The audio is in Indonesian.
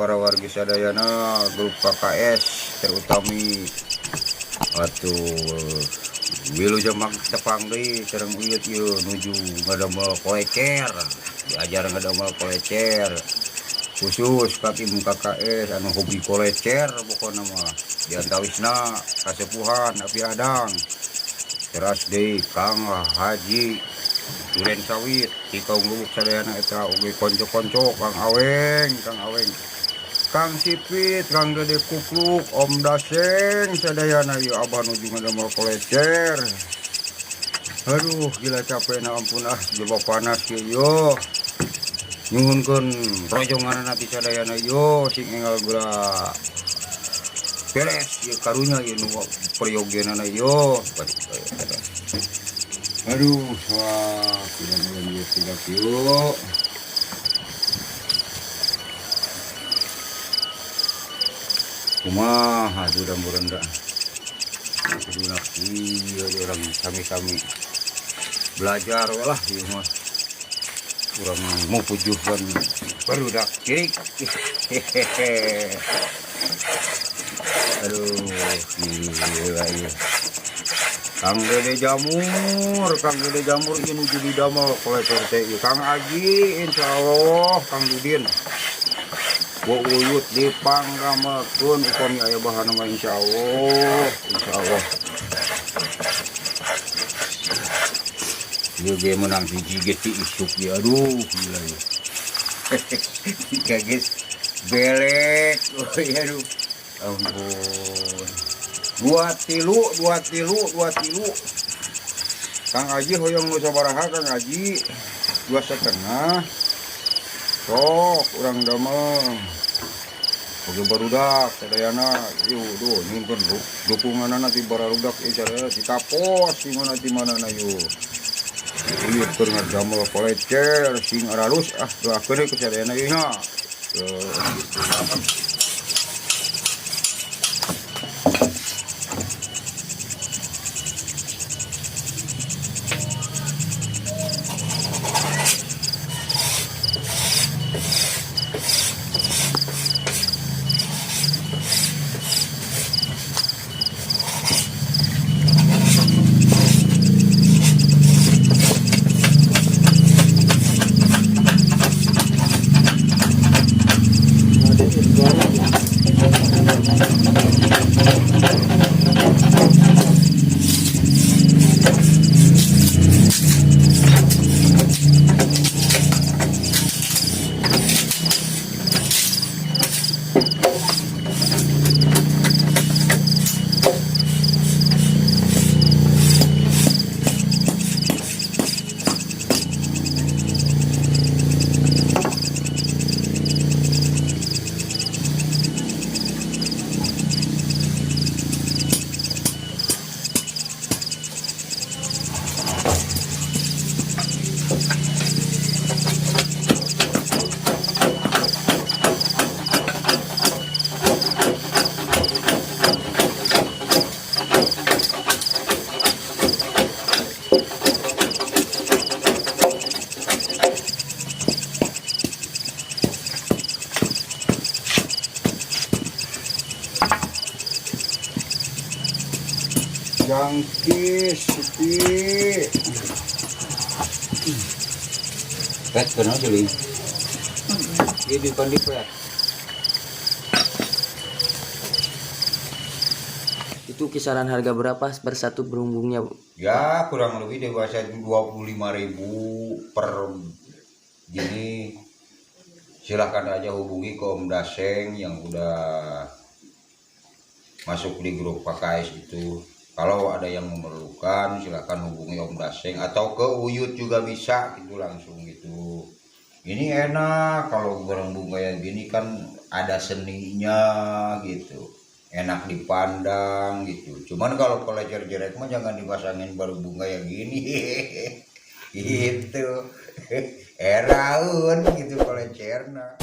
para warga sadayana grup KKS terutami atuh wilujeng tepang deui sareng uyut ieu nuju ngadamel kolecer, diajar ngadamel kolecer khusus ka tim KKS anu hobi kolecer pokona mah diantawisna kasepuhan api adang teras deui Kang Haji Duren Sawit di kaum lubuk sadayana eta oge konco-konco Kang Aweng Kang Sipit, Kang Dede Kukluk, Om Daseng, sadayana ieu abah nuju ngadamel kolecer. Aduh, gila capek na ampun jebak panas ieu. Nyuhunkeun rojonganna ti sadayana ieu sing enggal gula beres ieu karunya ieu nu peryogenana ieu. Aduh, wah, mudah-mudahan ieu tidak ieu. Kumaha sudah merenda kudunak iya orang kami belajar lah ieu mah urang mau pujuhkan barudak kirik aduh gila ieu Kang Dede Jamur ieu nuju didamel kolecer teh ieu Kang Aji insyaallah Kang Dudin wo uyut dipanggamelkeun upami aya bahan mah insyaallah ieu ge menang hiji ge ti isuk ya aduh gila ieu kaget belek aduh ampun dua tilu Kang Haji hoyong nu sabaraha Kang Haji 2,5 sok urang damel oge barudak sadayana ieu duh nyunkeun dukunganna ti barudak ieu sadaya ditapos di mana ieu ieu keur ngadamel kolecer sing aralus doakeun ku sadayana ieu nya jangkis sepi pet kena jeli ini pandi pet itu kisaran harga berapa per satu berumbungnya Bu? Ya kurang lebih dewasa 25.000 per gini. Silahkan aja hubungi ke Om Daseng yang udah masuk di grup KKS itu. Kalau ada yang memerlukan silahkan hubungi Om Daseng atau ke Uyut juga bisa gitu langsung gitu. Ini enak kalau barang bunga yang gini kan ada seninya gitu, enak dipandang gitu. Cuman kalau kolecer jelek mah jangan dipasangin baru bunga yang gini gitu. Eraun gitu kolecerna.